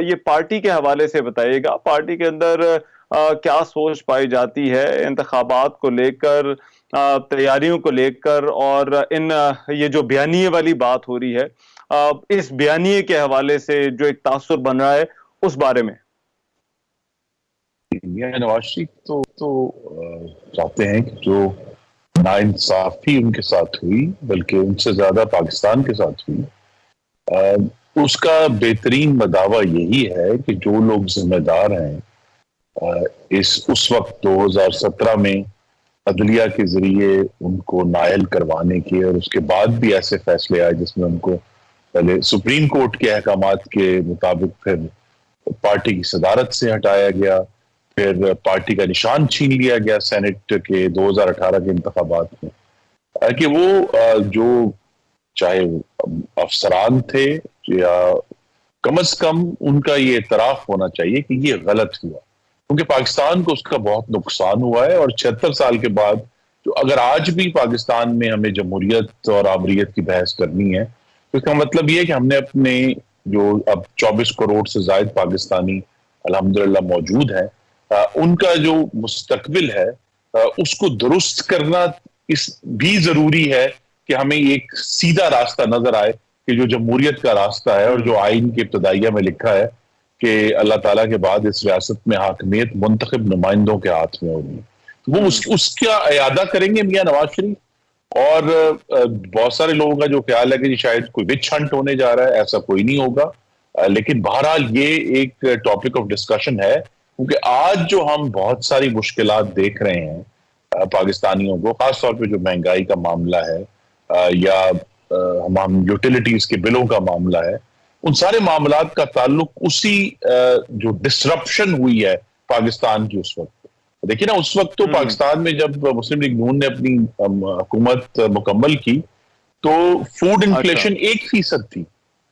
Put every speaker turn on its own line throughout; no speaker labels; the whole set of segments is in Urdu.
یہ پارٹی کے حوالے سے بتائیے گا، پارٹی کے اندر کیا سوچ پائی جاتی ہے انتخابات کو لے کر، تیاریوں کو لے کر، اور یہ جو بیانیے والی بات ہو رہی ہے، اس بیانیے کے حوالے سے جو ایک تاثر بن رہا ہے اس بارے میں؟
میاں نواز شریف تو چاہتے ہیں کہ جو ناانصافی ان کے ساتھ ہوئی، بلکہ ان سے زیادہ پاکستان کے ساتھ ہوئی، اس کا بہترین مداوع یہی ہے کہ جو لوگ ذمہ دار ہیں اس وقت 2017 میں عدلیہ کے ذریعے ان کو نائل کروانے کے، اور اس کے بعد بھی ایسے فیصلے آئے جس میں ان کو پہلے سپریم کورٹ کے احکامات کے مطابق پھر پارٹی کی صدارت سے ہٹایا گیا، پھر پارٹی کا نشان چھین لیا گیا سینٹ کے 2018 کے انتخابات میں، کہ وہ جو چاہے افسران تھے یا کم از کم ان کا یہ اعتراف ہونا چاہیے کہ یہ غلط ہوا، کیونکہ پاکستان کو اس کا بہت نقصان ہوا ہے۔ اور 76 سال کے بعد جو اگر آج بھی پاکستان میں ہمیں جمہوریت اور آمریت کی بحث کرنی ہے، تو اس کا مطلب یہ ہے کہ ہم نے اپنے جو اب 24 کروڑ سے زائد پاکستانی الحمدللہ موجود ہیں، ان کا جو مستقبل ہے اس کو درست کرنا اس بھی ضروری ہے کہ ہمیں ایک سیدھا راستہ نظر آئے کہ جو جمہوریت کا راستہ ہے، اور جو آئین کے ابتدائیہ میں لکھا ہے کہ اللہ تعالیٰ کے بعد اس ریاست میں حاکمیت منتخب نمائندوں کے ہاتھ میں ہوگی، وہ اس کا اعادہ کریں گے میاں نواز شریف۔ اور بہت سارے لوگوں کا جو خیال ہے کہ شاید کوئی وچ ہنٹ ہونے جا رہا ہے، ایسا کوئی نہیں ہوگا، لیکن بہرحال یہ ایک ٹاپک آف ڈسکشن ہے، کیونکہ آج جو ہم بہت ساری مشکلات دیکھ رہے ہیں پاکستانیوں کو، خاص طور پہ جو مہنگائی کا معاملہ ہے یا ہم یوٹیلیٹیز کے بلوں کا معاملہ ہے، ان سارے معاملات کا تعلق اسی جو ڈسرپشن ہوئی ہے پاکستان کی اس وقت۔ دیکھیں نا، اس وقت تو پاکستان میں جب مسلم لیگ نون نے اپنی حکومت مکمل کی تو فوڈ انفلیشن 1% تھی،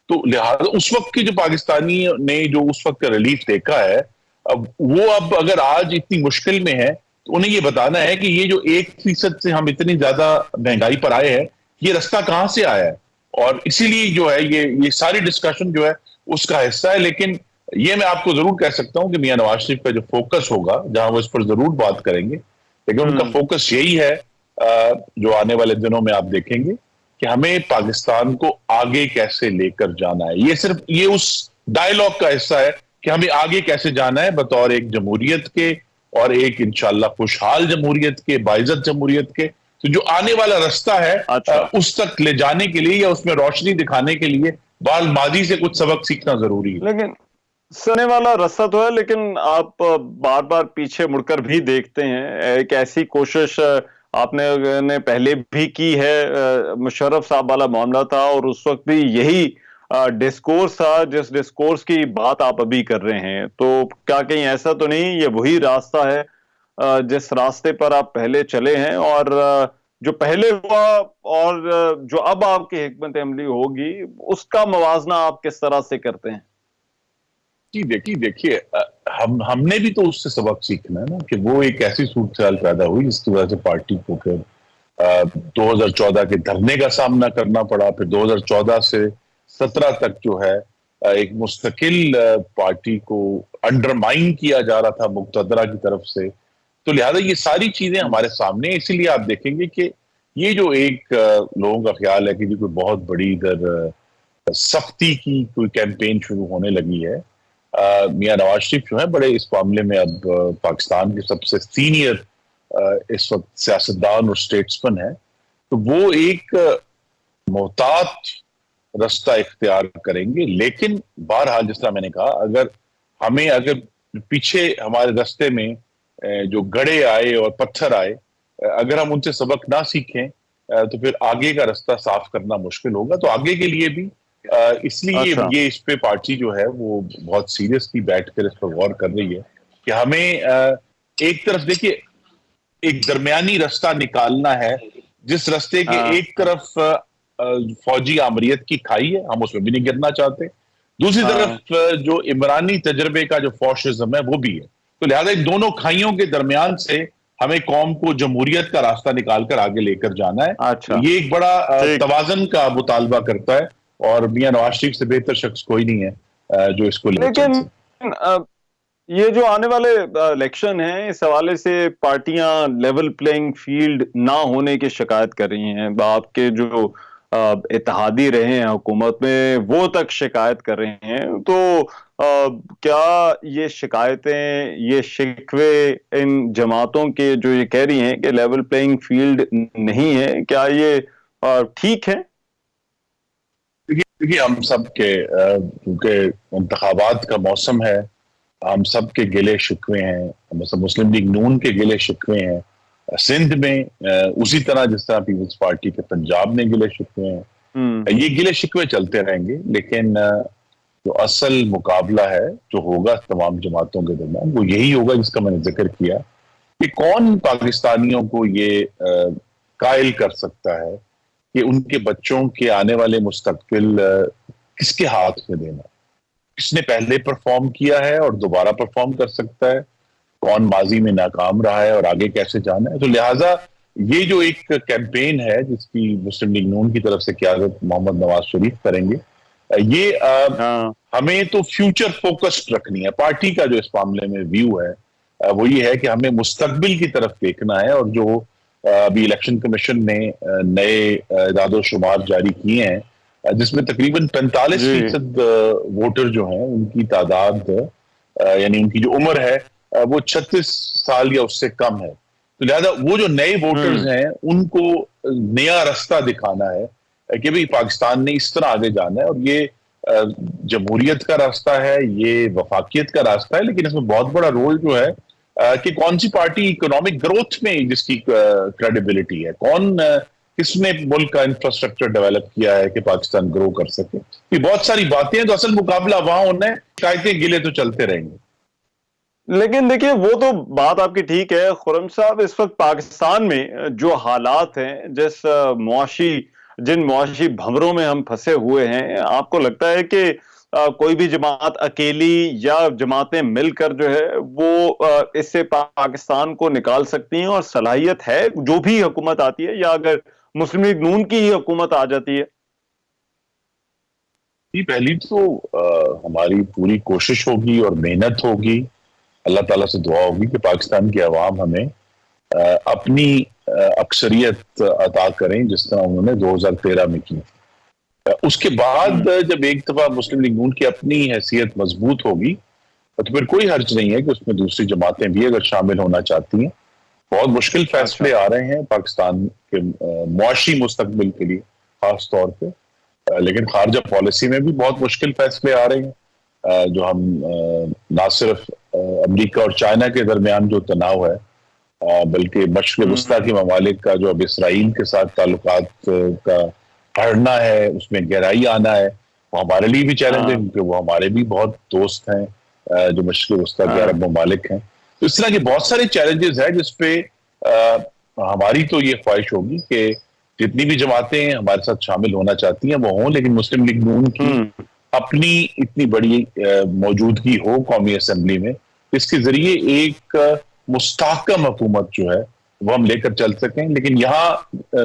تو لہٰذا اس وقت کے جو پاکستانی نے جو اس وقت کا ریلیف دیکھا ہے، وہ اب اگر آج اتنی مشکل میں ہے تو انہیں یہ بتانا ہے کہ یہ جو 1% سے ہم اتنی زیادہ مہنگائی پر آئے ہیں، یہ رستہ کہاں سے آیا ہے، اور اسی لیے جو ہے یہ ساری ڈسکشن جو ہے اس کا حصہ ہے۔ لیکن یہ میں آپ کو ضرور کہہ سکتا ہوں کہ میاں نواز شریف کا جو فوکس ہوگا، جہاں وہ اس پر ضرور بات کریں گے، لیکن ان کا فوکس یہی ہے جو آنے والے دنوں میں آپ دیکھیں گے کہ ہمیں پاکستان کو آگے کیسے لے کر جانا ہے۔ یہ صرف یہ اس ڈائیلاگ کا حصہ ہے کہ ہمیں آگے کیسے جانا ہے بطور ایک جمہوریت کے، اور ایک انشاءاللہ خوشحال جمہوریت کے، باعزت جمہوریت کے۔ تو جو آنے والا رستہ ہے اس تک لے جانے کے لیے یا اس میں روشنی دکھانے کے لیے بال ماضی سے کچھ سبق سیکھنا ضروری ہے۔
لیکن سنے والا رستہ تو ہے، لیکن آپ بار بار پیچھے مڑ کر بھی دیکھتے ہیں۔ ایک ایسی کوشش آپ نے پہلے بھی کی ہے، مشرف صاحب والا معاملہ تھا، اور اس وقت بھی یہی ڈسکورس تھا جس ڈسکورس کی بات آپ ابھی کر رہے ہیں۔ تو کیا کہیں ایسا تو نہیں یہ وہی راستہ ہے جس راستے پر آپ پہلے چلے ہیں، اور جو پہلے ہوا اور جو اب آپ کی حکمت عملی ہوگی اس کا موازنہ آپ کس طرح سے کرتے ہیں؟
دیکھیے ہم نے بھی تو اس سے سبق سیکھنا ہے نا، کہ وہ ایک ایسی صورتحال پیدا ہوئی جس کی وجہ سے پارٹی کو پھر 2014 کے دھرنے کا سامنا کرنا پڑا، پھر 2014 سے 17 تک جو ہے ایک مستقل پارٹی کو انڈرمائن کیا جا رہا تھا مقتدرہ کی طرف سے۔ تو لہٰذا یہ ساری چیزیں ہمارے سامنے، اسی لیے آپ دیکھیں گے کہ یہ جو ایک لوگوں کا خیال ہے کہ یہ کوئی بہت بڑی ادھر سختی کی کوئی کیمپین شروع ہونے لگی ہے، میاں نواز شریف جو ہیں بڑے اس معاملے میں اب پاکستان کے سب سے سینئر اس وقت سیاستدان اور اسٹیٹسمن ہیں، تو وہ ایک محتاط رستہ اختیار کریں گے۔ لیکن بہرحال جس طرح میں نے کہا، اگر پیچھے ہمارے رستے میں جو گڑھے آئے اور پتھر آئے، اگر ہم ان سے سبق نہ سیکھیں تو پھر آگے کا رستہ صاف کرنا مشکل ہوگا۔ تو آگے کے لیے بھی اس لیے یہ اس پہ پارٹی جو ہے وہ بہت سیریسلی بیٹھ کر اس پر غور کر رہی ہے کہ ہمیں ایک طرف دیکھیے ایک درمیانی رستہ نکالنا ہے، جس رستے کے ایک طرف فوجی آمریت کی کھائی ہے، ہم اس میں بھی نہیں گرنا چاہتے، دوسری طرف جو عمرانی تجربے کا جو فاشزم ہے وہ بھی ہے۔ تو لہٰذا ان دونوں کھائیوں کے درمیان سے ہمیں قوم کو جمہوریت کا راستہ نکال کر آگے لے کر جانا ہے۔ یہ ایک بڑا توازن کا مطالبہ کرتا ہے، اور میاں نواز شریف سے بہتر شخص کوئی نہیں ہے جو اس کو لے چل سکے.
لیکن یہ جو آنے والے الیکشن ہیں اس حوالے سے پارٹیاں لیول پلینگ فیلڈ نہ ہونے کی شکایت کر رہی ہیں. آپ کے جو اتحادی رہے ہیں حکومت میں وہ تک شکایت کر رہے ہیں. تو کیا یہ شکایتیں یہ شکوے ان جماعتوں کے جو یہ کہہ رہی ہیں کہ لیول پلینگ فیلڈ نہیں ہے کیا یہ ٹھیک ہے؟
دیکھیے ہم سب کے کیونکہ انتخابات کا موسم ہے ہم سب کے گلے شکوے ہیں. مسلم لیگ نون کے گلے شکوے ہیں سندھ میں اسی طرح جس طرح پیپلز پارٹی کے پنجاب میں گلے شکوے ہیں. یہ گلے شکوے چلتے رہیں گے لیکن جو اصل مقابلہ ہے جو ہوگا تمام جماعتوں کے درمیان وہ یہی ہوگا جس کا میں نے ذکر کیا کہ کون پاکستانیوں کو یہ قائل کر سکتا ہے کہ ان کے بچوں کے آنے والے مستقبل کس کے ہاتھ میں دینا. کس نے پہلے پرفارم کیا ہے اور دوبارہ پرفارم کر سکتا ہے, کون ماضی میں ناکام رہا ہے اور آگے کیسے جانا ہے. تو لہٰذا یہ جو ایک کیمپین ہے جس کی مسلم لیگ نون کی طرف سے قیادت محمد نواز شریف کریں گے, یہ ہمیں تو فیوچر فوکسڈ رکھنی ہے. پارٹی کا جو اس معاملے میں ویو ہے وہ یہ ہے کہ ہمیں مستقبل کی طرف دیکھنا ہے. اور جو ابھی الیکشن کمیشن نے نئے اعداد و شمار جاری کیے ہیں جس میں تقریباً 45% ووٹر جو ہیں ان کی تعداد یعنی ان کی جو عمر ہے وہ 36 سال یا اس سے کم ہے. تو لہذا وہ جو نئے ووٹرز ہیں ان کو نیا رستہ دکھانا ہے کہ بھئی پاکستان نے اس طرح آگے جانا ہے اور یہ جمہوریت کا راستہ ہے, یہ وفاقیت کا راستہ ہے. لیکن اس میں بہت بڑا رول جو ہے کہ کون سی پارٹی اکنامک گروتھ میں جس کی کریڈیبلٹی ہے, کس نے ملک کا انفراسٹرکچر ڈیولپ کیا ہے کہ پاکستان گرو کر سکے. یہ بہت ساری باتیں ہیں. تو اصل مقابلہ وہاں ہونا ہے, شکایتیں گلے تو چلتے رہیں گے.
لیکن دیکھیے وہ تو بات آپ کی ٹھیک ہے خرم صاحب. اس وقت پاکستان میں جو حالات ہیں جن معاشی بھنوروں میں ہم پھنسے ہوئے ہیں, آپ کو لگتا ہے کہ کوئی بھی جماعت اکیلی یا جماعتیں مل کر جو ہے وہ اس سے پاکستان کو نکال سکتی ہیں اور صلاحیت ہے جو بھی حکومت آتی ہے, یا اگر مسلم لیگ نون کی ہی حکومت آ جاتی ہے؟
پہلی تو ہماری پوری کوشش ہوگی اور محنت ہوگی, اللہ تعالیٰ سے دعا ہوگی کہ پاکستان کی عوام ہمیں اپنی اکثریت عطا کریں جس طرح انہوں نے 2013 میں کی. اس کے بعد جب ایک دفعہ مسلم لیگ نون کی اپنی حیثیت مضبوط ہوگی تو پھر کوئی حرج نہیں ہے کہ اس میں دوسری جماعتیں بھی اگر شامل ہونا چاہتی ہیں. بہت مشکل فیصلے آ رہے ہیں پاکستان کے معاشی مستقبل کے لیے خاص طور پہ, لیکن خارجہ پالیسی میں بھی بہت مشکل فیصلے آ رہے ہیں جو ہم نہ صرف امریکہ اور چائنا کے درمیان جو تناؤ ہے بلکہ مشرق وسطیٰ کے ممالک کا جو اب اسرائیل کے ساتھ تعلقات کا بڑھنا ہے, اس میں گہرائی آنا ہے, وہ ہمارے لیے بھی چیلنج ہے کیونکہ وہ ہمارے بھی بہت دوست ہیں جو مشرق وسطیٰ کے عرب ممالک ہیں. تو اس طرح کے بہت سارے چیلنجز ہیں جس پہ ہماری تو یہ خواہش ہوگی کہ جتنی بھی جماعتیں ہمارے ساتھ شامل ہونا چاہتی ہیں وہ ہوں, لیکن مسلم لیگ نون کی اپنی اتنی بڑی موجودگی ہو قومی اسمبلی میں اس کے ذریعے ایک مستحکم حکومت جو ہے وہ ہم لے کر چل سکیں. لیکن یہاں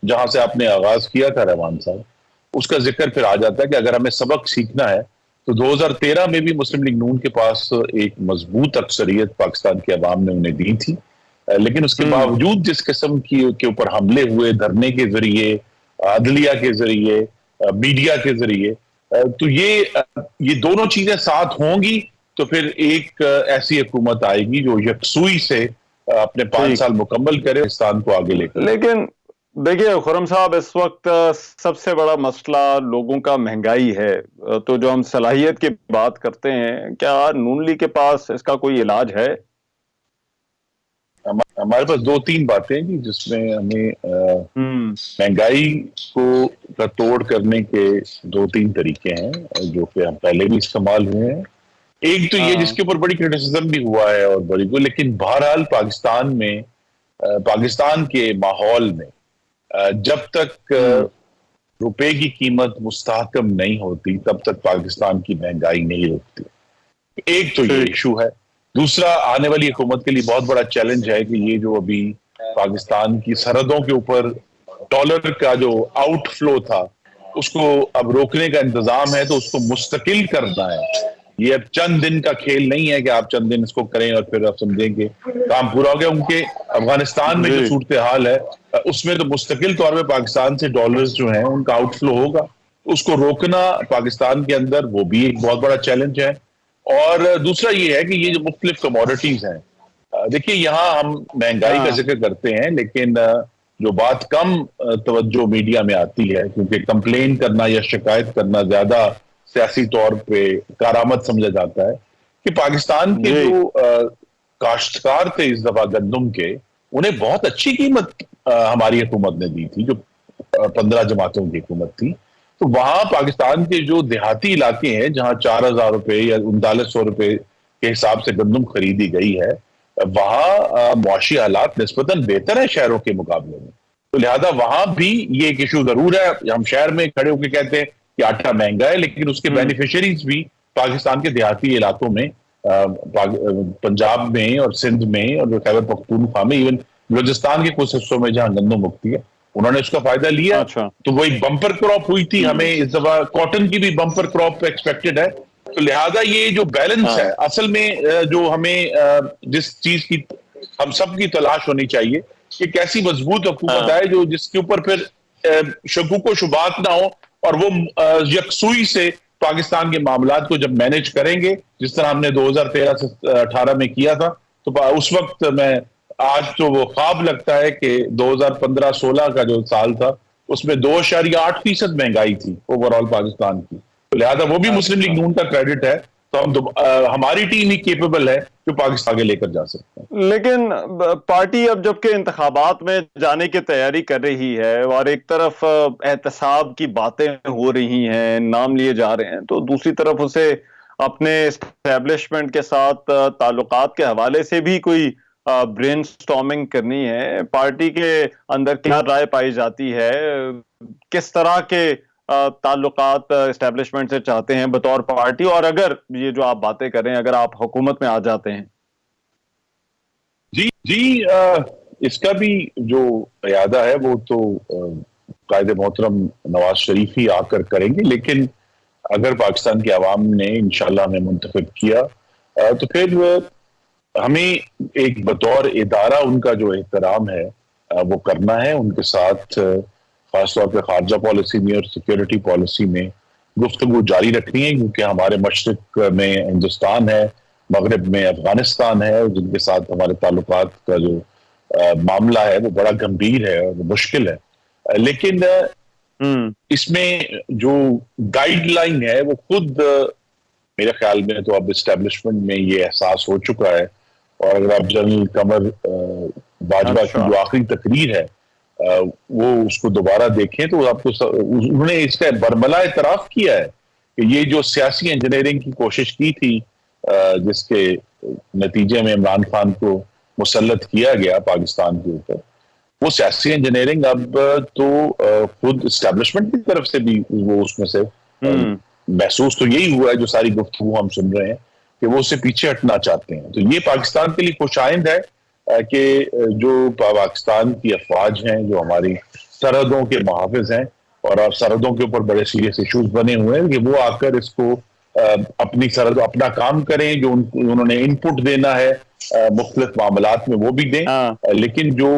جہاں سے آپ نے آغاز کیا تھا رحمان صاحب, اس کا ذکر پھر آ جاتا ہے کہ اگر ہمیں سبق سیکھنا ہے تو 2013 میں بھی مسلم لیگ نون کے پاس ایک مضبوط اکثریت پاکستان کی عوام نے انہیں دی تھی, لیکن اس کے باوجود جس قسم کے اوپر حملے ہوئے دھرنے کے ذریعے, عدلیہ کے ذریعے, میڈیا کے ذریعے, تو یہ دونوں چیزیں ساتھ ہوں گی تو پھر ایک ایسی حکومت آئے گی جو یکسوئی سے اپنے 5 سال مکمل کرے پاکستان کو آگے لے کر.
لیکن دیکھیے خرم صاحب اس وقت سب سے بڑا مسئلہ لوگوں کا مہنگائی ہے. تو جو ہم صلاحیت کی بات کرتے ہیں, کیا نون لیگ کے پاس اس کا کوئی علاج ہے؟
ہمارے پاس 2-3 باتیں ہیں جس میں ہمیں مہنگائی کا توڑ کرنے کے 2-3 طریقے ہیں جو کہ ہم پہلے بھی استعمال ہوئے ہیں. ایک تو یہ جس کے اوپر بڑی کرٹیسزم بھی ہوا ہے اور بڑی کو, لیکن بہرحال پاکستان کے ماحول میں جب تک روپے کی قیمت مستحکم نہیں ہوتی تب تک پاکستان کی مہنگائی نہیں رکتی. ایک تو یہ ایشو ہے. دوسرا, آنے والی حکومت کے لیے بہت بڑا چیلنج ہے کہ یہ جو ابھی پاکستان کی سرحدوں کے اوپر ڈالر کا جو آؤٹ فلو تھا اس کو اب روکنے کا انتظام ہے تو اس کو مستقل کرنا ہے. یہ اب چند دن کا کھیل نہیں ہے کہ آپ چند دن اس کو کریں اور پھر آپ سمجھیں کہ کام پورا ہو گیا. ان کے افغانستان میں جو صورتحال ہے اس میں تو مستقل طور پہ پاکستان سے ڈالرز جو ہیں ان کا آؤٹ فلو ہوگا. اس کو روکنا پاکستان کے اندر وہ بھی ایک بہت بڑا چیلنج ہے. اور دوسرا یہ ہے کہ یہ جو مختلف کموڈٹیز ہیں, دیکھیے یہاں ہم مہنگائی کا ذکر کرتے ہیں لیکن جو بات کم توجہ میڈیا میں آتی ہے, کیونکہ کمپلین کرنا یا شکایت کرنا زیادہ سیاسی طور پہ کارآمد سمجھا جاتا ہے, کہ پاکستان کے جو کاشتکار تھے اس دفعہ گندم کے, انہیں بہت اچھی قیمت ہماری حکومت نے دی تھی, جو 15 جماعتوں کی حکومت تھی. تو وہاں پاکستان کے جو دیہاتی علاقے ہیں جہاں 4,000 روپے یا 3900 روپے کے حساب سے گندم خریدی گئی ہے, وہاں معاشی حالات نسبتاً بہتر ہیں شہروں کے مقابلے میں. تو لہذا وہاں بھی یہ ایک ایشو ضرور ہے. ہم شہر میں کھڑے ہو کے کہتے ہیں کہ آٹا مہنگا ہے, لیکن اس کے بینیفیشریز بھی پاکستان کے دیہاتی علاقوں میں, پنجاب میں اور سندھ میں اور خیبر پختونخوا میں, ایون بلوچستان کے کچھ حصوں میں جہاں گندم اگتی ہے, انہوں نے اس کا فائدہ لیا. تو وہ ایک بمپر کراپ ہوئی تھی. ہمیں اس دفعہ کاٹن کی بھی بمپر کراپ ایکسپیکٹڈ ہے. تو لہذا یہ جو بیلنس ہے اصل میں جو ہمیں جس چیز کی ہم سب کی تلاش ہونی چاہیے کہ کیسی مضبوط حکومت آئے جو جس کے اوپر پھر شکوک و شبہات نہ ہو, اور وہ یکسوئی سے پاکستان کے معاملات کو جب مینج کریں گے جس طرح ہم نے 2013 سے 18 میں کیا تھا. تو اس وقت میں آج تو وہ خواب لگتا ہے کہ 2015-16 کا جو سال تھا اس میں 2.8% مہنگائی تھی اوور آل پاکستان کی. تو لہذا وہ بھی مسلم لیگ نون کا کریڈٹ ہے. تو ہماری ٹیم ہی کیپیبل ہے جو پاکستان آگے لے کر جا سکتے ہیں.
لیکن پارٹی اب جبکہ انتخابات میں جانے کی تیاری کر رہی ہے اور ایک طرف احتساب کی باتیں ہو رہی ہیں, نام لیے جا رہے ہیں, تو دوسری طرف اسے اپنے اسٹیبلشمنٹ کے ساتھ تعلقات کے حوالے سے بھی کوئی برین سٹارمنگ کرنی ہے. پارٹی کے اندر کیا رائے پائی جاتی ہے, کس طرح کے تعلقات اسٹیبلشمنٹ سے چاہتے ہیں بطور پارٹی, اور اگر یہ جو آپ باتیں کر رہے ہیں اگر آپ حکومت میں آ جاتے ہیں؟
جی اس کا بھی جو اعادہ ہے وہ تو قائد محترم نواز شریف ہی آ کر کریں گے, لیکن اگر پاکستان کی عوام نے انشاءاللہ ہمیں منتخب کیا تو پھر ہمیں ایک بطور ادارہ ان کا جو احترام ہے وہ کرنا ہے. ان کے ساتھ خاص طور پہ خارجہ پالیسی میں اور سیکیورٹی پالیسی میں گفتگو جاری رکھنی ہے, کیونکہ ہمارے مشرق میں ہندوستان ہے, مغرب میں افغانستان ہے, اور جن کے ساتھ ہمارے تعلقات کا جو معاملہ ہے وہ بڑا گمبھیر ہے اور مشکل ہے. لیکن اس میں جو گائیڈ لائن ہے وہ خود میرے خیال میں تو اب اسٹیبلشمنٹ میں یہ احساس ہو چکا ہے. اور اگر آپ جنرل قمر باجوہ کی جو آخری تقریر ہے وہ اس کو دوبارہ دیکھیں تو آپ کو انہوں نے اس کا برملا اعتراف کیا ہے کہ یہ جو سیاسی انجینئرنگ کی کوشش کی تھی جس کے نتیجے میں عمران خان کو مسلط کیا گیا پاکستان کے اوپر, وہ سیاسی انجینئرنگ اب تو خود اسٹیبلشمنٹ کی طرف سے بھی وہ اس میں سے محسوس تو یہی ہوا ہے جو ساری گفتگو ہم سن رہے ہیں کہ وہ اس سے پیچھے ہٹنا چاہتے ہیں. تو یہ پاکستان کے لیے خوش آئند ہے کہ جو پاکستان کی افواج ہیں جو ہماری سرحدوں کے محافظ ہیں اور سرحدوں کے اوپر بڑے سیریس ایشوز بنے ہوئے ہیں, کہ وہ آ کر اس کو اپنی سرحد اپنا کام کریں, جو انہوں نے ان پٹ دینا ہے مختلف معاملات میں وہ بھی دیں, لیکن جو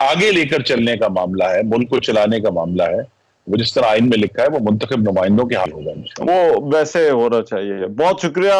آگے لے کر چلنے کا معاملہ ہے, ملک کو چلانے کا معاملہ ہے, وہ جس طرح آئین میں لکھا ہے وہ منتخب نمائندوں کے حال ہوگا.
وہ ویسے ہونا چاہیے. بہت شکریہ